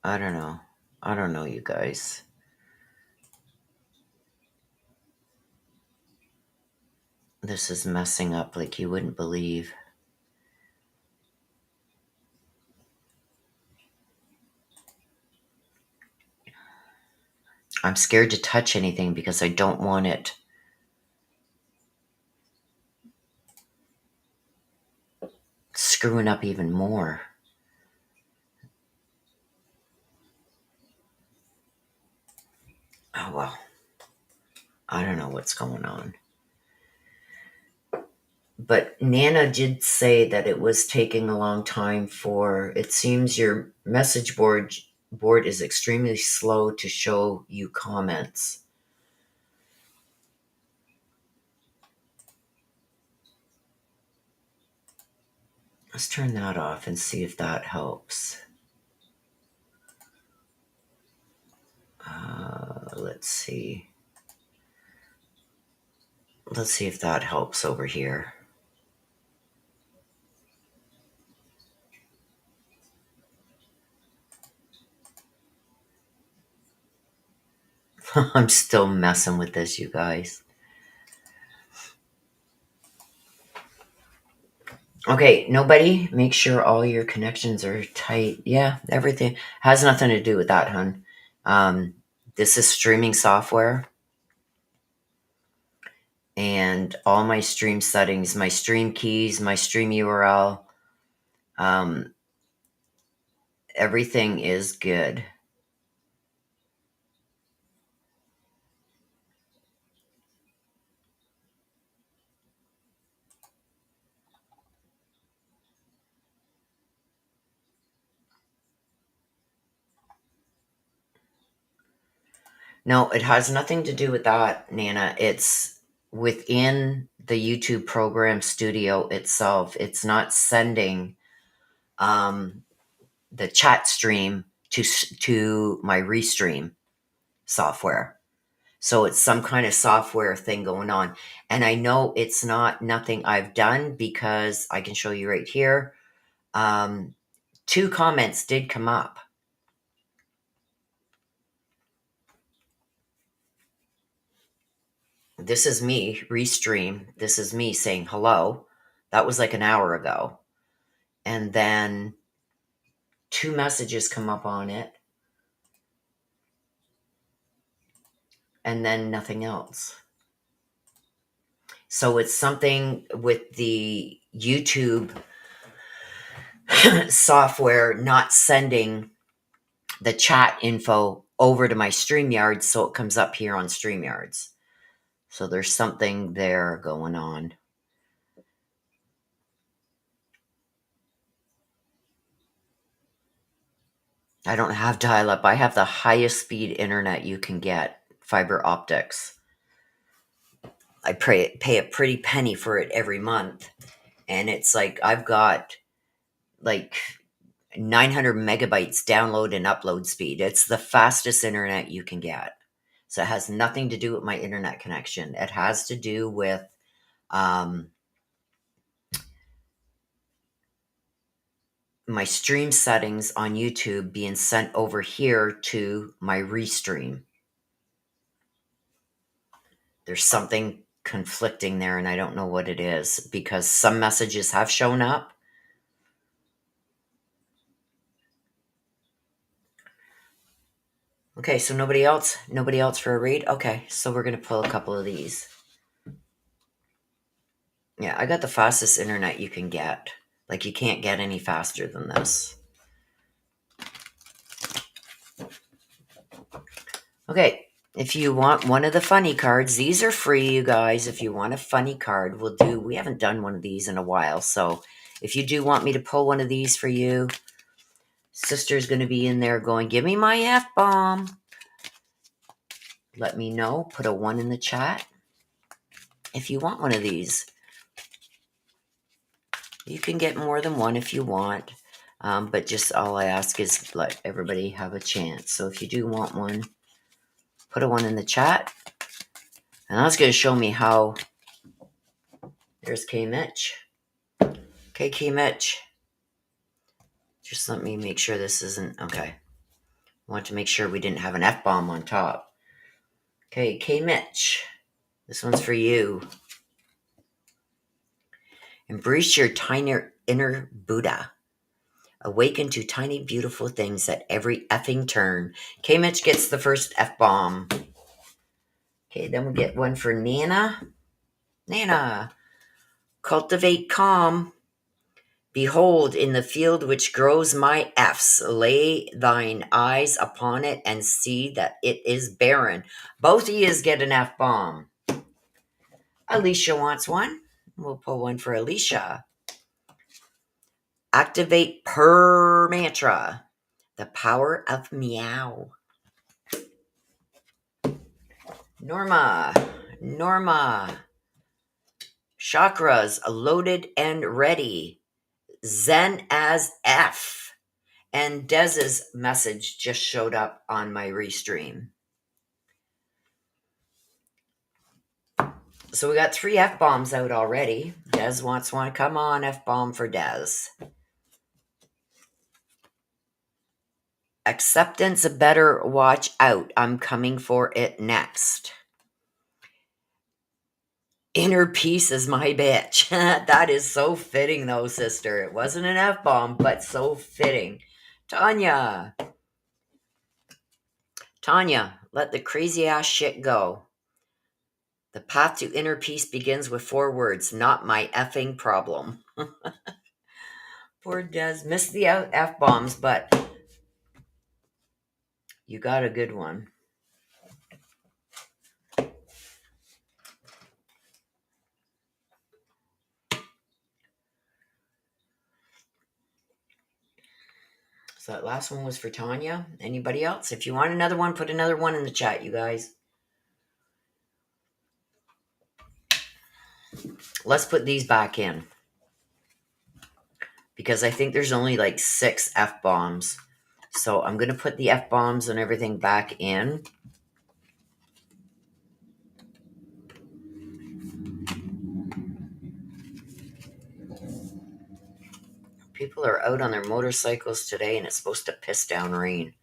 I don't know. I don't know, you guys. This is messing up like you wouldn't believe. I'm scared to touch anything because I don't want it screwing up even more. Oh, well. I don't know what's going on. But Nana did say that it was taking a long time for, it seems your message board is extremely slow to show you comments. Let's turn that off and see if that helps. Let's see. Let's see if that helps over here. I'm still messing with this, you guys. Okay, nobody, make sure all your connections are tight. Yeah, everything has nothing to do with that, hun. This is streaming software, and all my stream settings, my stream keys, my stream URL, um, everything is good. No, it has nothing to do with that, Nana. It's within the YouTube program studio itself. It's not sending the chat stream to my Restream software. So it's some kind of software thing going on. And I know it's not nothing I've done because I can show you right here. Two comments did come up. This is me, Restream. This is me saying hello. That was like an hour ago. And then two messages come up on it. And then nothing else. So it's something with the YouTube software not sending the chat info over to my StreamYards, so it comes up here on StreamYards. So there's something there going on. I don't have dial-up. I have the highest speed internet you can get, fiber optics. I pay a pretty penny for it every month. And it's like I've got like 900 megabytes download and upload speed. It's the fastest internet you can get. So it has nothing to do with my internet connection. It has to do with my stream settings on YouTube being sent over here to my Restream. There's something conflicting there, and I don't know what it is because some messages have shown up. Okay, so nobody else for a read? Okay, so we're going to pull a couple of these. Yeah, I got the fastest internet you can get. Like, you can't get any faster than this. Okay, if you want one of the funny cards, these are free, you guys. If you want a funny card, we haven't done one of these in a while. So if you do want me to pull one of these for you, Sister's going to be in there going, give me my F-bomb. Let me know. Put a 1 in the chat if you want one of these. You can get more than one if you want. But just all I ask is let everybody have a chance. So if you do want one, put a 1 in the chat. And that's going to show me how. There's K. Mitch. Okay, K. Mitch. Just let me make sure this isn't. Okay. I want to make sure we didn't have an F-bomb on top. Okay, K. Mitch. This one's for you. Embrace your tiny inner Buddha. Awaken to tiny, beautiful things at every effing turn. K. Mitch gets the first F-bomb. Okay, then we get one for Nana. Nana. Cultivate calm. Behold, in the field which grows my F's, lay thine eyes upon it and see that it is barren. Both of yous get an F-bomb. Alicia wants one. We'll pull one for Alicia. Activate per mantra. The power of meow. Norma. Chakras loaded and ready. Zen as F. And Dez's message just showed up on my restream. So we got 3 F-bombs out already. Dez wants one. Come on, F-bomb for Dez. Acceptance better watch out. I'm coming for it next. Inner peace is my bitch. That is so fitting though, sister. It wasn't an F-bomb, but so fitting. Tanya, let the crazy ass shit go. The path to inner peace begins with 4 words, not my effing problem. Poor Des missed the F-bombs, but you got a good one. So that last one was for Tanya. Anybody else? If you want another one, put another one in the chat, you guys. Let's put these back in. Because I think there's only like 6 F-bombs. So I'm going to put the F-bombs and everything back in. People are out on their motorcycles today and it's supposed to piss down rain.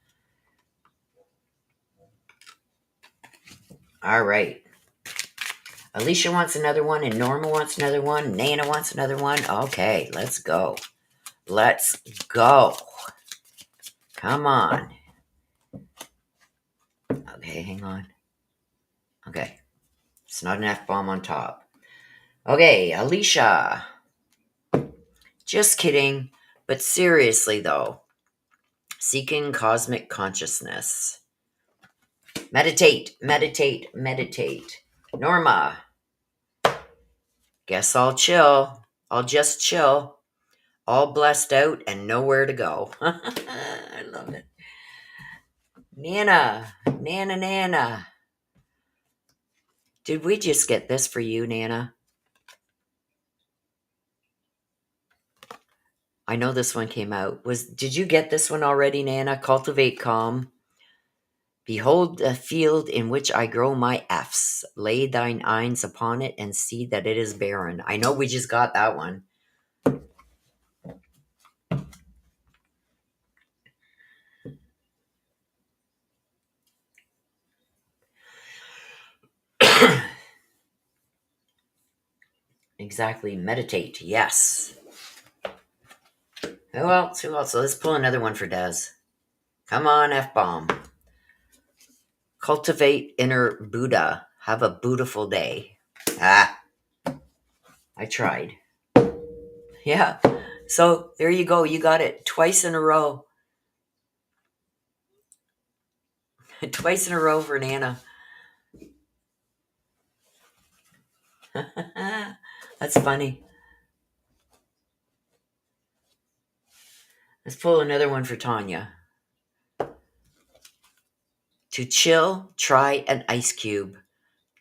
All right. Alicia wants another one and Norma wants another one. Nana wants another one. Okay, let's go. Let's go. Come on. Okay, hang on. Okay. It's not an F-bomb on top. Okay, Alicia. Just kidding. But seriously, though. Seeking cosmic consciousness. Meditate. Norma. Guess I'll chill. I'll just chill. All blessed out and nowhere to go. I love it. Nana. Did we just get this for you, Nana? I know this one came out. Did you get this one already, Nana? Cultivate calm. Behold the field in which I grow my F's. Lay thine eyes upon it and see that it is barren. I know we just got that one. Exactly. Meditate. Yes. Who else? So let's pull another one for Des. Come on, F-bomb. Cultivate inner Buddha. Have a beautiful day. Ah. I tried. Yeah. So there you go. You got it twice in a row. Twice in a row for Nana. That's funny. Let's pull another one for Tanya. To chill, try an ice cube.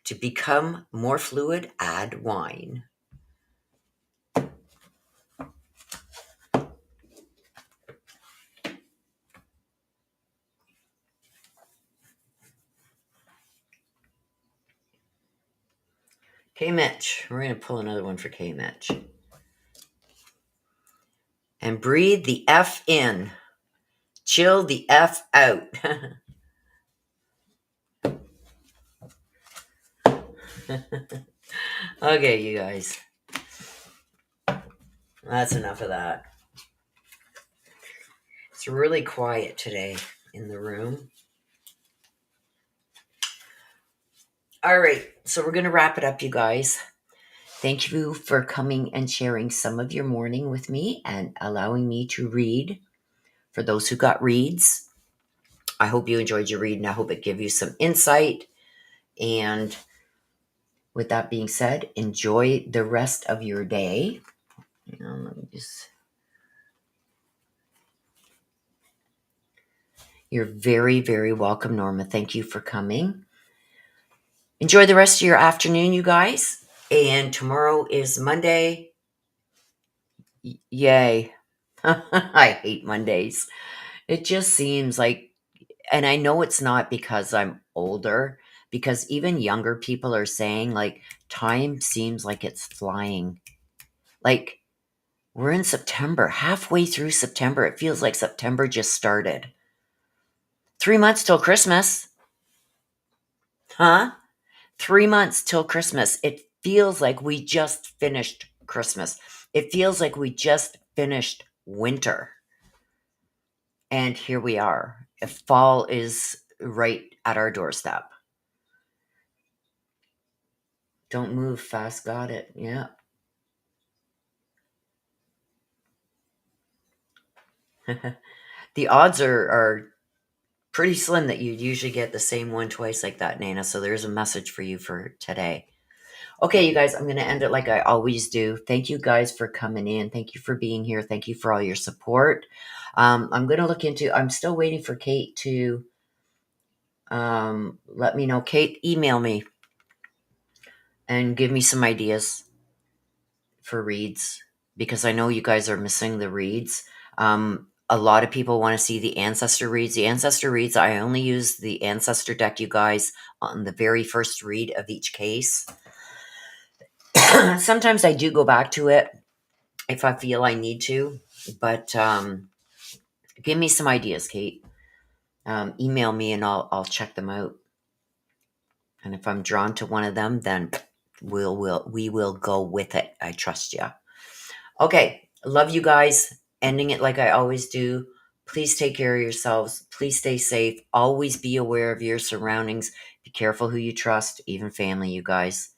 To become more fluid, add wine. K Mitch. We're going to pull another one for K Mitch. And breathe the F in. Chill the F out. Okay, you guys. That's enough of that. It's really quiet today in the room. All right, so we're going to wrap it up, you guys. Thank you for coming and sharing some of your morning with me and allowing me to read. For those who got reads, I hope you enjoyed your read and I hope it gave you some insight. And with that being said, enjoy the rest of your day. Let me just... You're very, very welcome, Norma. Thank you for coming. Enjoy the rest of your afternoon, you guys. And tomorrow is Monday. Yay. I hate Mondays. It just seems like, and I know it's not because I'm older, because even younger people are saying, like, time seems like it's flying. Like, we're in September, halfway through September. It feels like September just started. 3 months till Christmas. Huh? 3 months till Christmas. It feels like we just finished Christmas. It feels like we just finished winter. And here we are. Fall is right at our doorstep. Don't move fast. Got it. Yeah. The odds are pretty slim that you'd usually get the same one twice like that, Nana. So there's a message for you for today. Okay, you guys, I'm going to end it like I always do. Thank you guys for coming in. Thank you for being here. Thank you for all your support. I'm going to look into, I'm still waiting for Kate to let me know. Kate, email me and give me some ideas for reads because I know you guys are missing the reads. A lot of people want to see the Ancestor reads. The Ancestor reads, I only use the Ancestor deck, you guys, on the very first read of each case. Sometimes I do go back to it if I feel I need to, but give me some ideas, Kate. Email me and I'll check them out. And if I'm drawn to one of them, then we will go with it. I trust you. Okay, love you guys. Ending it like I always do. Please take care of yourselves. Please stay safe. Always be aware of your surroundings. Be careful who you trust, even family, you guys.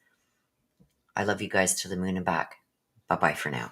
I love you guys to the moon and back. Bye-bye for now.